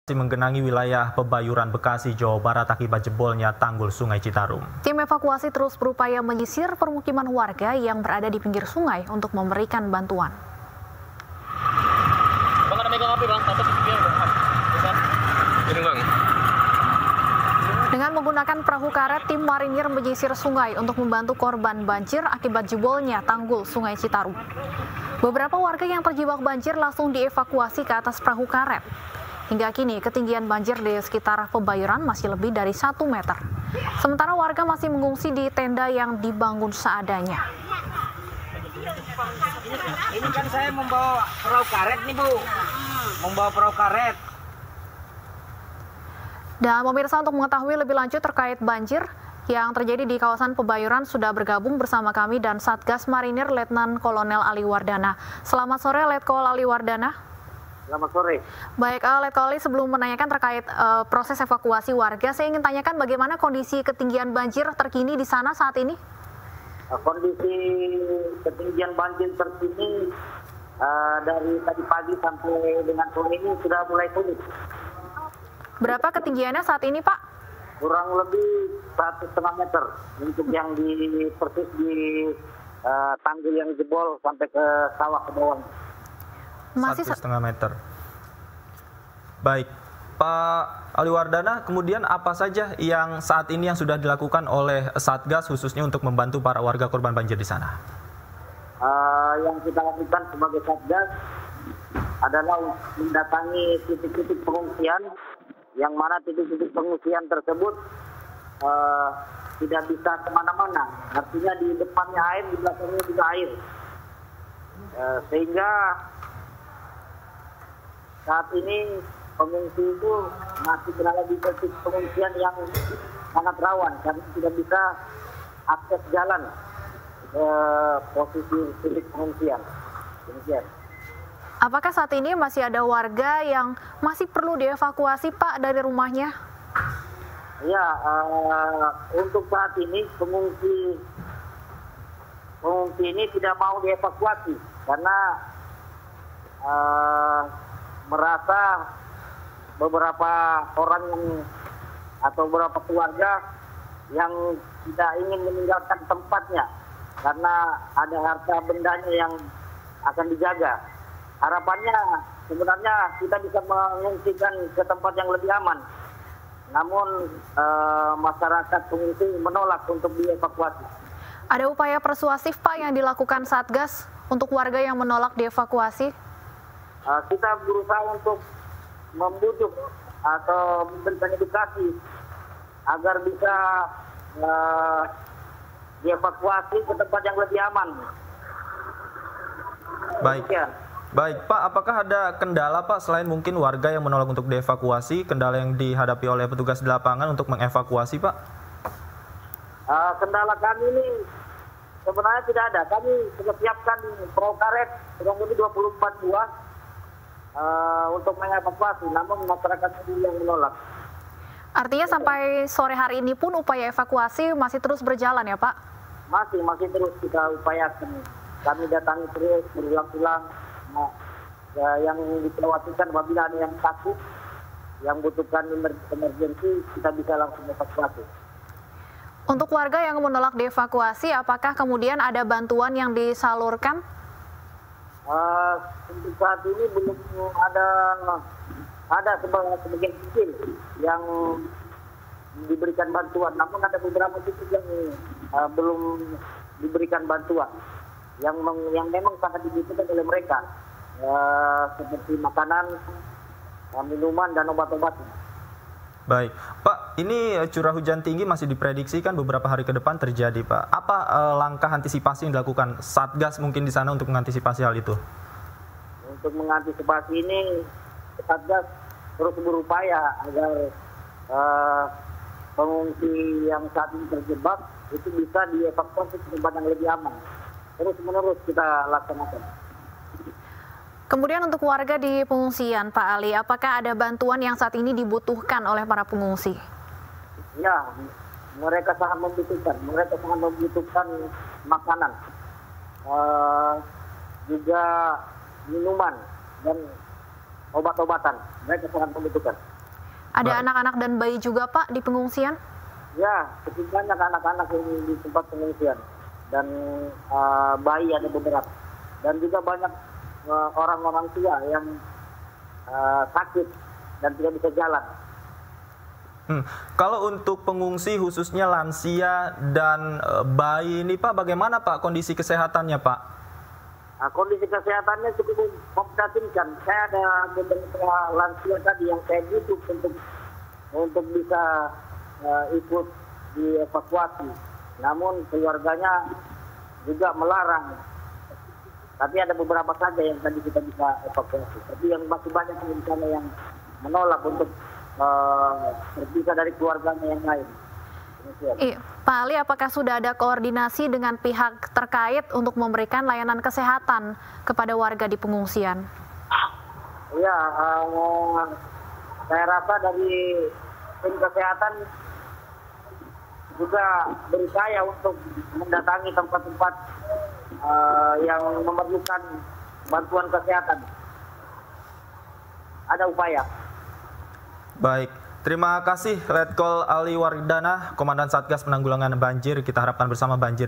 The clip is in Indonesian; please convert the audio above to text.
Menggenangi wilayah Pebayuran, Bekasi, Jawa Barat akibat jebolnya tanggul Sungai Citarum. Tim evakuasi terus berupaya menyisir permukiman warga yang berada di pinggir sungai untuk memberikan bantuan. Bang, ada megang api, Bang. Dengan menggunakan perahu karet, tim marinir menyisir sungai untuk membantu korban banjir akibat jebolnya tanggul Sungai Citarum. Beberapa warga yang terjebak banjir langsung dievakuasi ke atas perahu karet. Hingga kini, ketinggian banjir di sekitar Pebayuran masih lebih dari 1 meter. Sementara warga masih mengungsi di tenda yang dibangun seadanya. Ini kan saya membawa perahu karet nih, Bu. Membawa perahu karet. Dan pemirsa, untuk mengetahui lebih lanjut terkait banjir yang terjadi di kawasan Pebayuran, sudah bergabung bersama kami dan Satgas Marinir Letnan Kolonel Ali Wardana. Selamat sore, Letkol Ali Wardana. Selamat sore. Baik, Letkol Ali, sebelum menanyakan terkait proses evakuasi warga, saya ingin tanyakan bagaimana kondisi ketinggian banjir terkini di sana saat ini? Kondisi ketinggian banjir terkini dari tadi pagi sampai dengan sore ini sudah mulai turun. Berapa ketinggiannya saat ini, Pak? Kurang lebih 1,5 meter untuk yang persis di tanggul yang jebol sampai ke sawah ke bawah. Masih 1,5 meter. Baik, Pak Ali Wardana, kemudian apa saja yang saat ini yang sudah dilakukan oleh Satgas khususnya untuk membantu para warga korban banjir di sana? Yang kita lakukan sebagai Satgas adalah mendatangi titik-titik pengungsian, yang mana titik-titik pengungsian tersebut tidak bisa kemana-mana. Artinya di depannya air, di belakangnya juga air. Sehingga saat ini pengungsi itu masih berada di titik pengungsian yang sangat rawan karena tidak bisa akses jalan ke posisi titik pengungsian. Demikian. Apakah saat ini masih ada warga yang masih perlu dievakuasi, Pak, dari rumahnya? Ya, untuk saat ini pengungsi ini tidak mau dievakuasi karena merasa beberapa orang atau beberapa keluarga yang tidak ingin meninggalkan tempatnya karena ada harta bendanya yang akan dijaga. Harapannya sebenarnya kita bisa mengungsikan ke tempat yang lebih aman. Namun masyarakat pengungsi menolak untuk dievakuasi. Ada upaya persuasif, Pak, yang dilakukan Satgas untuk warga yang menolak dievakuasi? Kita berusaha untuk membujuk atau memberikan edukasi agar bisa dievakuasi ke tempat yang lebih aman. Baik. Baik, Pak, apakah ada kendala, Pak, selain mungkin warga yang menolak untuk dievakuasi, kendala yang dihadapi oleh petugas di lapangan untuk mengevakuasi, Pak? Kendala kami ini sebenarnya tidak ada. Kami sudah siapkan perahu karet kurang lebih 24 buah untuk mengevakuasi, namun masyarakat sendiri yang menolak. Artinya sampai sore hari ini pun upaya evakuasi masih terus berjalan ya, Pak? Masih terus kita upayakan. Kami datangi terus berulang-ulang. Yang dikhawatirkan apabila ada yang sakit, yang butuhkan emergensi, kita bisa langsung evakuasi. Untuk warga yang menolak dievakuasi, apakah kemudian ada bantuan yang disalurkan? Untuk saat ini belum ada sebagian kecil yang diberikan bantuan, namun ada beberapa titik yang belum diberikan bantuan, yang memang sangat dibutuhkan oleh mereka, seperti makanan, minuman, dan obat-obatan. Baik, Pak, ini curah hujan tinggi masih diprediksikan beberapa hari ke depan terjadi, Pak. Apa langkah antisipasi yang dilakukan Satgas mungkin di sana untuk mengantisipasi hal itu? Untuk mengantisipasi ini, Satgas terus berupaya agar pengungsi yang saat ini terjebak itu bisa dievakuasi ke tempat yang lebih aman. Terus-menerus kita laksanakan. Kemudian untuk warga di pengungsian, Pak Ali, apakah ada bantuan yang saat ini dibutuhkan oleh para pengungsi? Ya, mereka sangat membutuhkan. Mereka sangat membutuhkan makanan, juga minuman dan obat-obatan. Mereka sangat membutuhkan. Ada anak-anak dan bayi juga Pak di pengungsian? Ya, cukup banyak anak-anak yang di tempat pengungsian dan bayi ada beberapa, dan juga banyak orang-orang tua yang sakit dan tidak bisa jalan. Kalau untuk pengungsi khususnya lansia dan bayi ini Pak, bagaimana Pak kondisi kesehatannya Pak? Kondisi kesehatannya cukup memprihatinkan. Saya ada beberapa lansia tadi yang saya butuh untuk bisa ikut dievakuasi. Namun keluarganya juga melarang. Tapi ada beberapa saja yang tadi kita bisa evakuasi. Tapi yang masih banyak di sana yang menolak untuk berpisah dari keluarganya yang lain. Iya. Pak Ali, apakah sudah ada koordinasi dengan pihak terkait untuk memberikan layanan kesehatan kepada warga di pengungsian? Iya, saya rasa dari tim kesehatan juga berupaya untuk mendatangi tempat-tempat yang memerlukan bantuan kesehatan. Ada upaya. Baik, terima kasih Letkol Ali Wardana, Komandan Satgas Penanggulangan Banjir. Kita harapkan bersama banjir